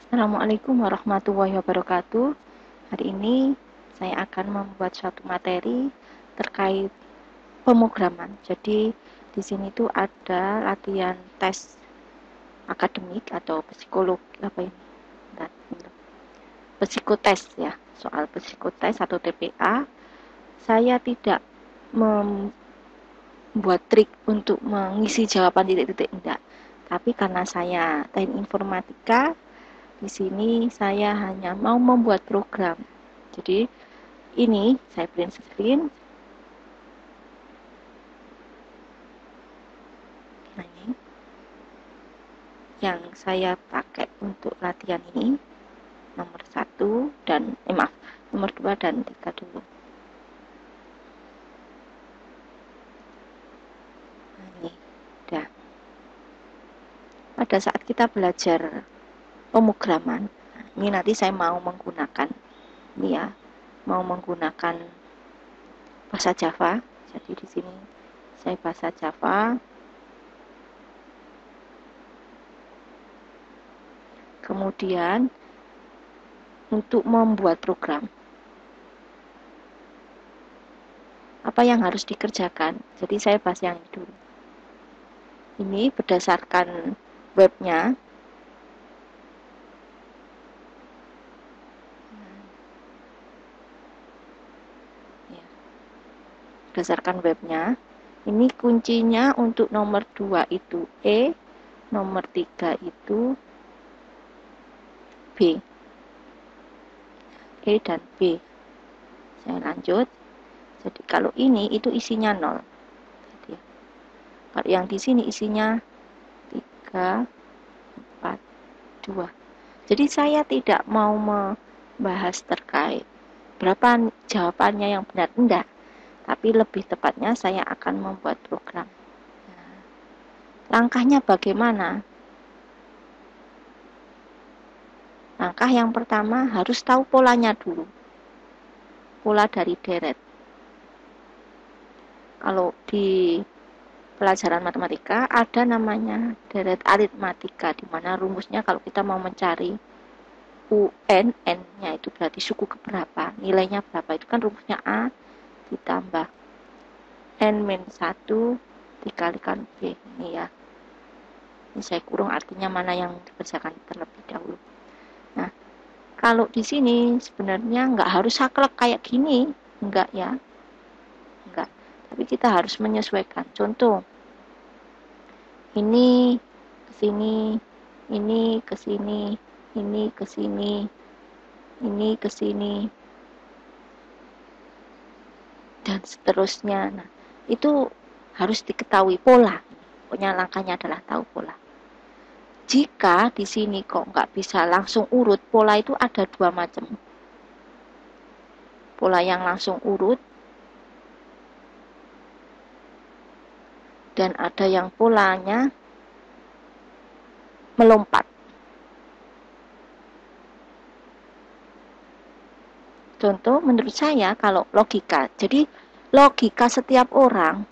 Assalamualaikum warahmatullahi wabarakatuh. Hari ini saya akan membuat suatu materi terkait pemrograman. Jadi di sini tuh ada latihan tes akademik atau psikolog apa ini? Bentar, psikotes ya, soal psikotes atau TPA. Saya tidak membuat trik untuk mengisi jawaban titik-titik enggak. Tapi karena saya teknik informatika, di sini saya hanya mau membuat program. Jadi ini saya print screen. Nah, ini yang saya pakai untuk latihan ini nomor 1 dan maaf, nomor 2 dan 3 dulu. Nah, ini udah. Pada saat kita belajar pemrograman, nah, ini nanti saya mau menggunakan ini ya, mau menggunakan bahasa Java. Jadi di sini saya bahasa Java. Kemudian untuk membuat program, apa yang harus dikerjakan? Jadi saya bahas yang ini dulu. Ini berdasarkan webnya. Ya, berdasarkan webnya. Ini kuncinya untuk nomor 2 itu E, nomor 3 itu B. E dan B. Saya lanjut. Jadi kalau ini itu isinya 0. Jadi, kalau yang di sini isinya 3, 4, 2. Jadi saya tidak mau membahas terkait berapa jawabannya yang benar, enggak. Tapi lebih tepatnya saya akan membuat program. Nah, langkahnya bagaimana? Langkah yang pertama harus tahu polanya dulu. Pola dari deret. Kalau di pelajaran matematika ada namanya deret aritmatika, di mana rumusnya kalau kita mau mencari UN, N-nya itu berarti suku keberapa, nilainya berapa, itu kan rumusnya A ditambah N-1 dikalikan B. Ini ya, ini saya kurung artinya mana yang dikerjakan terlebih dahulu. Nah, kalau di sini sebenarnya nggak harus saklek kayak gini, enggak ya, enggak. Tapi kita harus menyesuaikan. Contoh, ini ke sini, ini ke sini, ini ke sini, ini ke sini, dan seterusnya. Nah, itu harus diketahui pola. Pokoknya langkahnya adalah tahu pola. Jika di sini kok nggak bisa langsung urut, pola itu ada dua macam. Pola yang langsung urut dan ada yang polanya melompat. Contoh menurut saya kalau logika. Jadi logika setiap orang,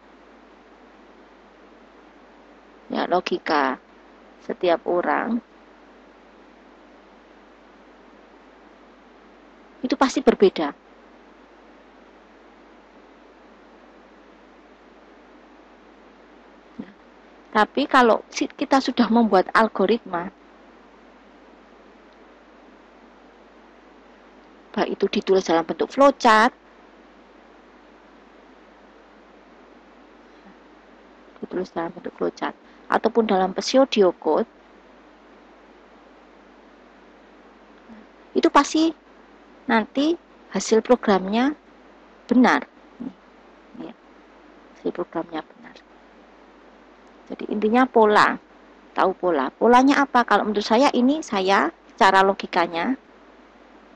ya logika setiap orang itu pasti berbeda. Nah, tapi kalau kita sudah membuat algoritma, baik itu ditulis dalam bentuk flowchart, ditulis dalam bentuk flowchart, ataupun dalam pseudocode, itu pasti nanti hasil programnya benar. Ya, hasil programnya benar. Jadi intinya pola, tahu pola. Polanya apa? Kalau menurut saya ini saya cara logikanya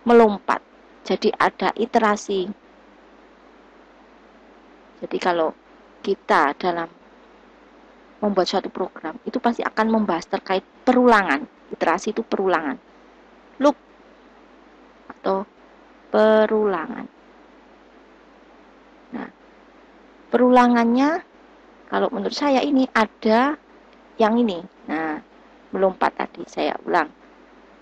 melompat. Jadi ada iterasi. Jadi kalau kita dalam membuat suatu program, itu pasti akan membahas terkait perulangan. Iterasi itu perulangan. Loop atau perulangan. Nah, perulangannya kalau menurut saya ini ada yang ini. Nah, melompat tadi saya ulang.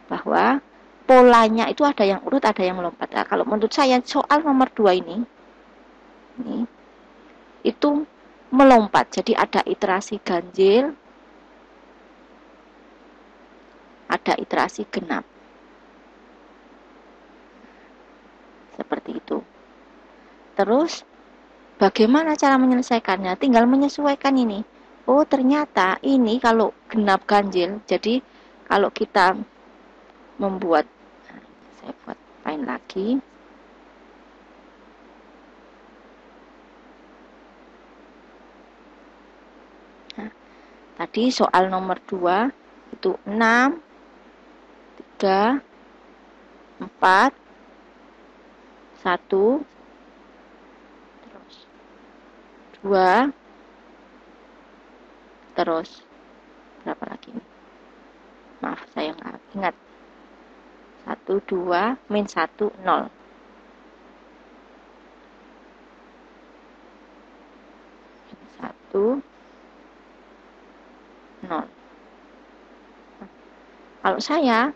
bahwa polanya itu ada yang urut, ada yang melompat. Nah, kalau menurut saya soal nomor 2 ini itu melompat. Jadi ada iterasi ganjil, ada iterasi genap. Seperti itu. Terus bagaimana cara menyelesaikannya? Tinggal menyesuaikan ini. Oh, ternyata ini kalau genap ganjil. Jadi kalau kita membuat, saya buat lain lagi. Nah, tadi soal nomor 2 itu 6, 3, 4, 1, terus 2, terus berapa lagi nih? Maaf, saya nggak ingat. 1, 2, min 1, 0. Min 1, 0. Kalau saya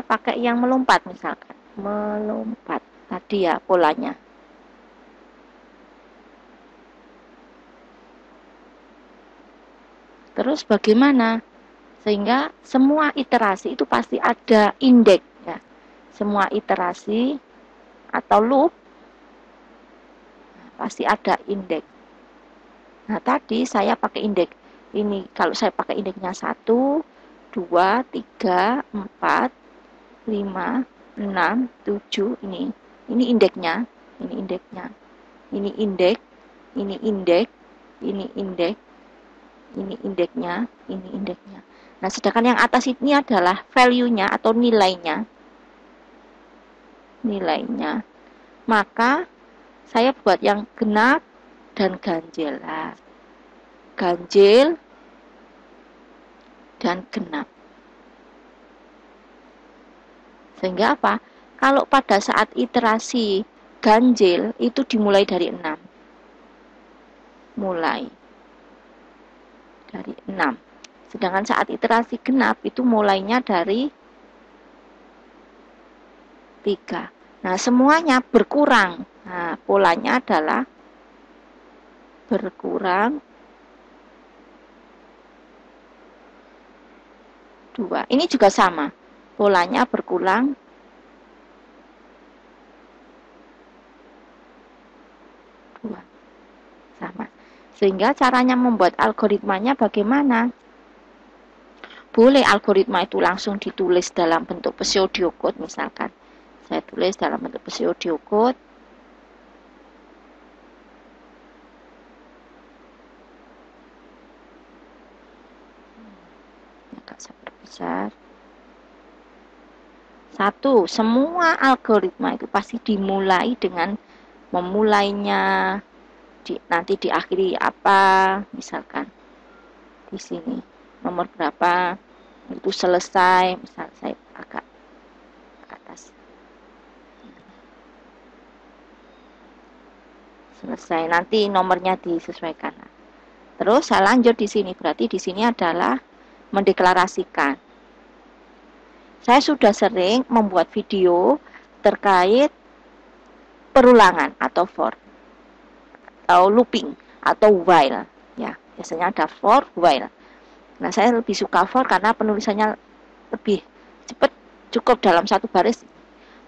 pakai yang melompat misalkan. Melompat. Tadi ya polanya. Terus bagaimana? Sehingga semua iterasi itu pasti ada indeks ya. Semua iterasi atau loop pasti ada indeks. Nah, tadi saya pakai indeks ini. Kalau saya pakai indeksnya 1, 2, 3, 4, 5, 6, 7 ini. Ini indeksnya, ini indeksnya. Ini indeks, ini indeks, ini indeks, ini indeksnya, ini indeksnya. Nah, sedangkan yang atas ini adalah value-nya atau nilainya. Nilainya. Maka saya buat yang genap dan ganjil. Nah, ganjil dan genap. Sehingga apa? Kalau pada saat iterasi ganjil itu dimulai dari 6. Mulai dari 6. Sedangkan saat iterasi genap itu mulainya dari 3. Nah, semuanya berkurang. Nah, polanya adalah berkurang 2. Ini juga sama. Polanya berkurang 2. Sama. Sehingga caranya membuat algoritmanya bagaimana? Boleh algoritma itu langsung ditulis dalam bentuk pseudocode misalkan. Saya tulis dalam bentuk pseudocode. Agak saya perbesar. 1. Semua algoritma itu pasti dimulai dengan memulainya nanti diakhiri apa, misalkan di sini nomor berapa itu selesai, misal saya agak ke atas, selesai, nanti nomornya disesuaikan. Terus saya lanjut di sini, berarti di sini adalah mendeklarasikan. Saya sudah sering membuat video terkait perulangan atau for, atau looping atau while ya, biasanya ada for, while. Nah, saya lebih suka for karena penulisannya lebih cepat, cukup dalam satu baris.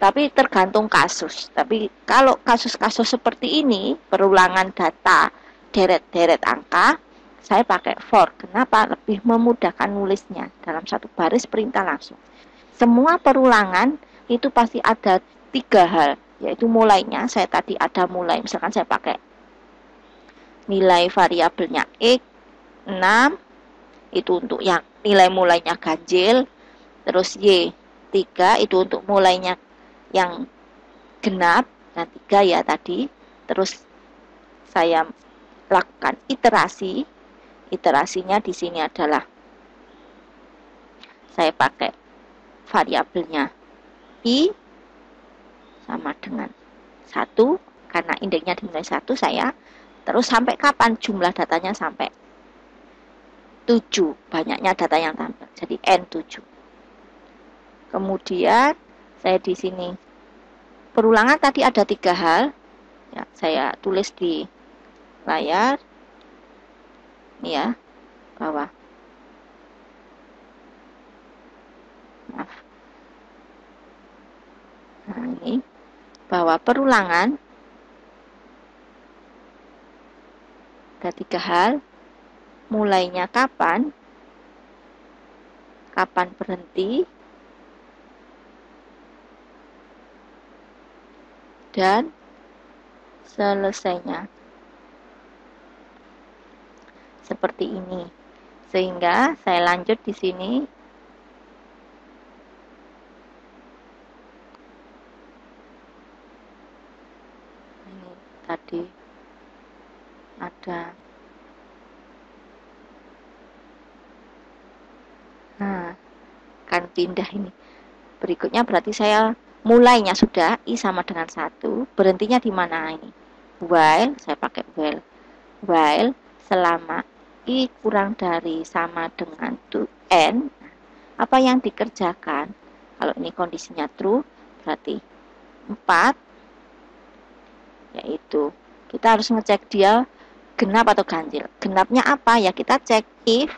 Tapi tergantung kasus. Tapi kalau kasus-kasus seperti ini, perulangan data, deret-deret angka, saya pakai for. Kenapa? Lebih memudahkan nulisnya dalam satu baris perintah langsung. Semua perulangan itu pasti ada 3 hal, yaitu mulainya. Saya tadi ada mulai, misalkan saya pakai nilai variabelnya X 6, itu untuk yang nilai mulainya ganjil. Terus Y 3 itu untuk mulainya yang genap. Nah, 3 ya tadi. Terus saya lakukan iterasi. Iterasinya di sini adalah saya pakai variabelnya I sama dengan 1 karena indeksnya dimulai 1 saya. Terus sampai kapan jumlah datanya? Sampai 7, banyaknya data yang tampil, jadi N7. Kemudian saya di sini perulangan tadi ada 3 hal. Ya, saya tulis di layar. Ini ya, bawah. Maaf. Nah, ini bahwa perulangan ada 3 hal. Mulainya kapan berhenti, dan selesainya. Seperti ini. Sehingga saya lanjut di sini. Ini tadi ada. Nah, akan pindah ini. Berikutnya berarti saya mulainya sudah I sama dengan 1, berhentinya di mana ini? While, saya pakai while selama I kurang dari sama dengan N. Apa yang dikerjakan? Kalau ini kondisinya true, berarti 4, yaitu kita harus ngecek dia genap atau ganjil. Genapnya apa? Ya kita cek if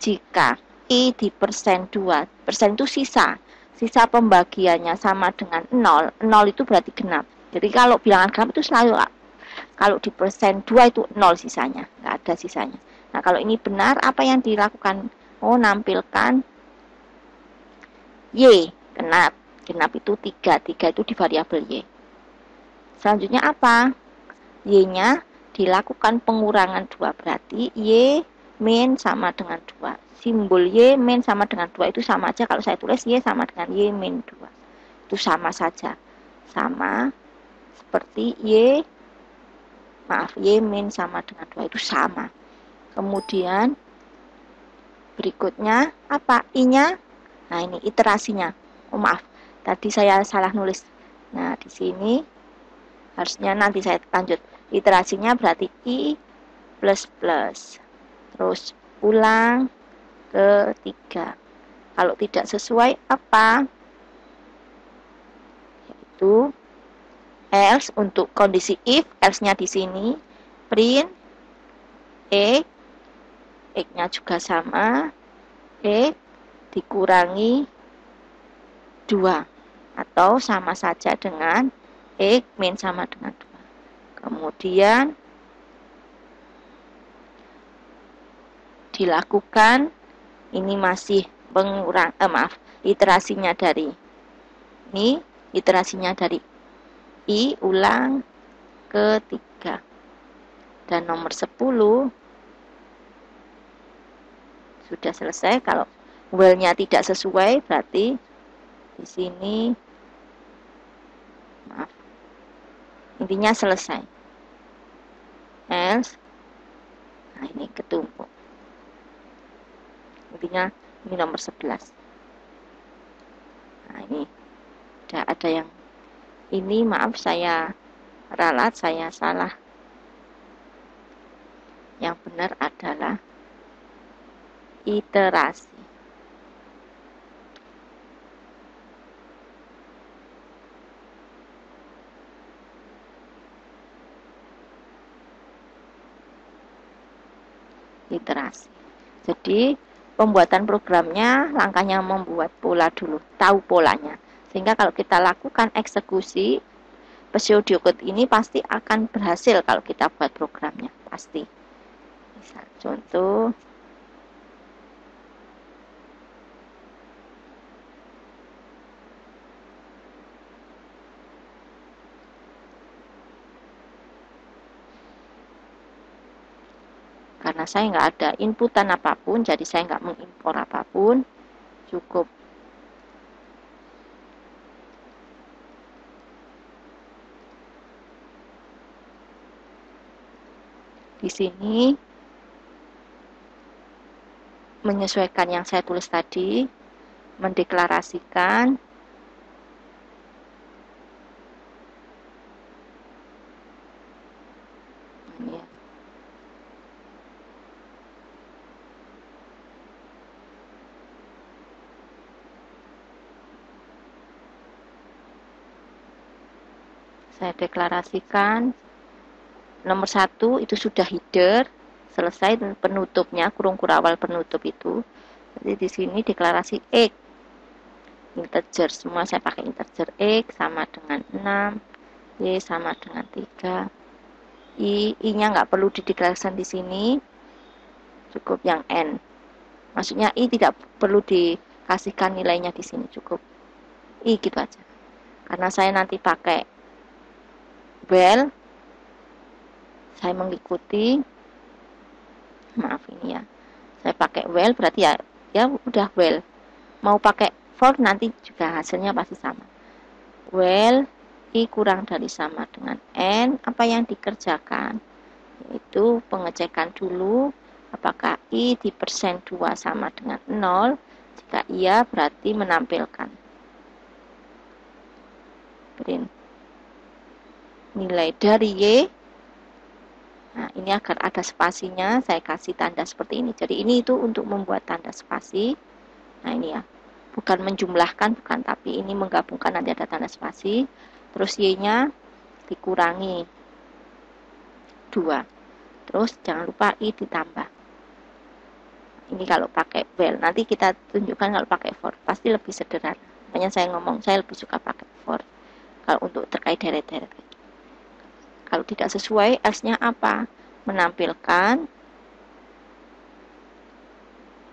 jika I di persen 2, persen itu sisa pembagiannya sama dengan 0, 0 itu berarti genap. Jadi kalau bilangan genap itu selalu, kalau di persen 2 itu 0 sisanya, nggak ada sisanya. Nah kalau ini benar, apa yang dilakukan? Oh, nampilkan Y, genap itu 3 itu di variabel Y. Selanjutnya apa? Y-nya dilakukan pengurangan 2, berarti Y min sama dengan 2. Simbol Y min sama dengan 2 itu sama aja kalau saya tulis Y sama dengan Y min 2. Itu sama saja. Sama seperti Y min sama dengan 2 itu sama. Kemudian berikutnya apa? I-nya. Nah, ini iterasinya. Oh, maaf. Tadi saya salah nulis. Nah, di sini harusnya nanti saya lanjut. Iterasinya berarti I plus plus. Terus ulang ketiga. Kalau tidak sesuai apa? Yaitu else untuk kondisi if, else-nya di sini print X-nya juga sama, X dikurangi 2 atau sama saja dengan X min sama dengan 2. Kemudian dilakukan, ini masih iterasinya dari ini, iterasinya dari I ulang ketiga. Dan nomor 10 sudah selesai. Kalau while-nya tidak sesuai, berarti di sini intinya selesai. Else, nah ini ketumpuk. Intinya ini nomor 11. Nah ini udah ada yang ini, maaf saya ralat, saya salah. Yang benar adalah iterasi. Iterasi. Jadi pembuatan programnya, langkahnya membuat pola dulu, tahu polanya. Sehingga kalau kita lakukan eksekusi, pseudocode ini pasti akan berhasil kalau kita buat programnya, pasti. Misal contoh, karena saya nggak ada inputan apapun, jadi saya nggak mengimpor apapun, cukup di sini menyesuaikan yang saya tulis tadi, mendeklarasikan ini ya. Saya deklarasikan. Nomor 1 itu sudah header, selesai penutupnya, kurung kurawal penutup itu. Jadi di sini deklarasi X. Integer, semua saya pakai integer. X sama dengan 6, Y sama dengan 3. I-nya nggak perlu dideklarasikan di sini, cukup yang N. Maksudnya I tidak perlu dikasihkan nilainya di sini, cukup I gitu aja. Karena saya nanti pakai well, saya mengikuti, maaf ini ya, saya pakai well berarti ya udah well. Mau pakai for nanti juga hasilnya pasti sama. Well, I kurang dari sama dengan N, apa yang dikerjakan? Yaitu pengecekan dulu apakah I di persen 2 sama dengan 0. Jika iya berarti menampilkan print nilai dari Y. Nah, ini agar ada spasinya, saya kasih tanda seperti ini. Jadi ini itu untuk membuat tanda spasi. Nah, ini ya. Bukan menjumlahkan, bukan, tapi ini menggabungkan, nanti ada tanda spasi. Terus Y-nya dikurangi 2. Terus jangan lupa I ditambah. Ini kalau pakai well, nanti kita tunjukkan kalau pakai for, pasti lebih sederhana. Makanya saya ngomong, saya lebih suka pakai for. Kalau untuk terkait deret-deret. Kalau tidak sesuai, else-nya apa? Menampilkan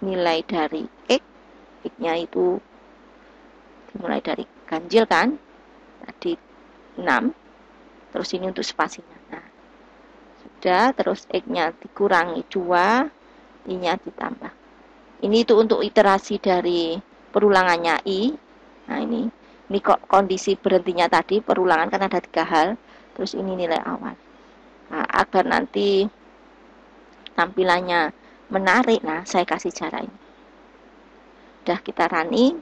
nilai dari X. X-nya itu dimulai dari ganjil kan? Tadi 6. Terus ini untuk spasinya. Nah, sudah, terus X-nya dikurangi 2. I-nya ditambah. Ini itu untuk iterasi dari perulangannya I. Nah, ini kok kondisi berhentinya tadi, perulangan kan ada 3 hal. Terus ini nilai awal. Nah, agar nanti tampilannya menarik, nah saya kasih cara ini. Udah kita running.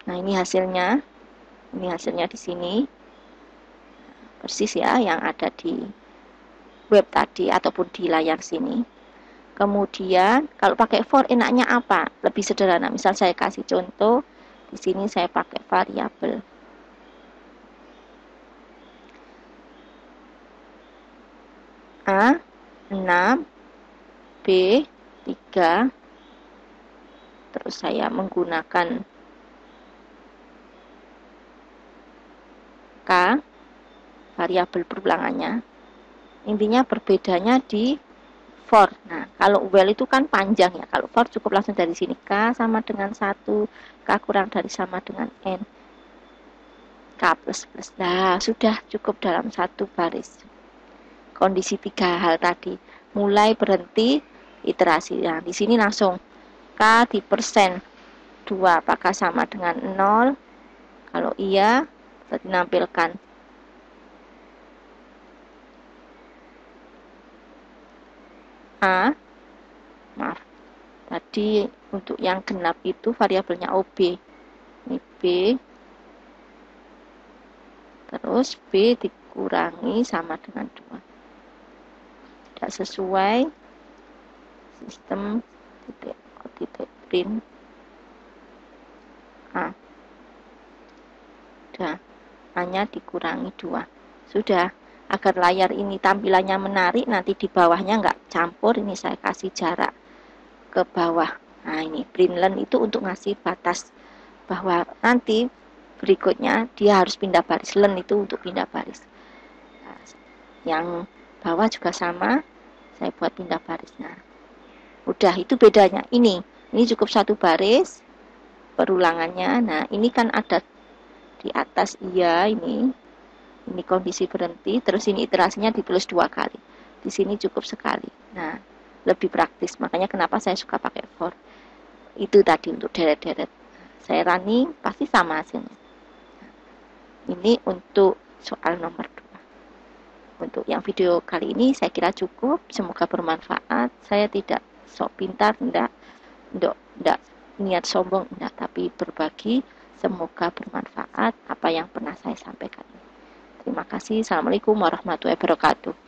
Nah, ini hasilnya. Ini hasilnya di sini. Persis ya yang ada di web tadi ataupun di layar sini. Kemudian kalau pakai for enaknya apa? Lebih sederhana. Misal saya kasih contoh, di sini saya pakai variabel A 6, B 3. Terus saya menggunakan K, variabel perulangannya. Intinya berbedanya di for. Nah, kalau well itu kan panjang ya. Kalau for cukup langsung dari sini. K sama dengan 1, K kurang dari sama dengan N. K plus plus. Nah, sudah cukup dalam satu baris. Kondisi 3 hal tadi. Mulai, berhenti, iterasi. Nah, di sini langsung K di persen 2 apakah sama dengan 0? Kalau iya, berarti menampilkan A, maaf, tadi untuk yang genap itu variabelnya OB, ini B, terus B dikurangi sama dengan 2. Tidak sesuai, sistem titik print A. Sudah, hanya dikurangi 2. Sudah, agar layar ini tampilannya menarik, nanti di bawahnya nggak campur, ini saya kasih jarak ke bawah. Nah, ini print len itu untuk ngasih batas bahwa nanti berikutnya dia harus pindah baris. Len itu untuk pindah baris. Nah, yang bawah juga sama, saya buat pindah baris. Nah, udah, itu bedanya. Ini cukup satu baris perulangannya. Nah, ini kan ada di atas iya, ini kondisi berhenti, terus ini iterasinya ditulis 2 kali. Di sini cukup sekali. Nah, lebih praktis. Makanya kenapa saya suka pakai for. Itu tadi untuk deret-deret. Saya running, pasti sama hasilnya. Ini untuk soal nomor 2. Untuk yang video kali ini saya kira cukup. Semoga bermanfaat. Saya tidak sok pintar, enggak niat sombong, enggak, tapi berbagi. Semoga bermanfaat apa yang pernah saya sampaikan. Terima kasih. Assalamualaikum warahmatullahi wabarakatuh.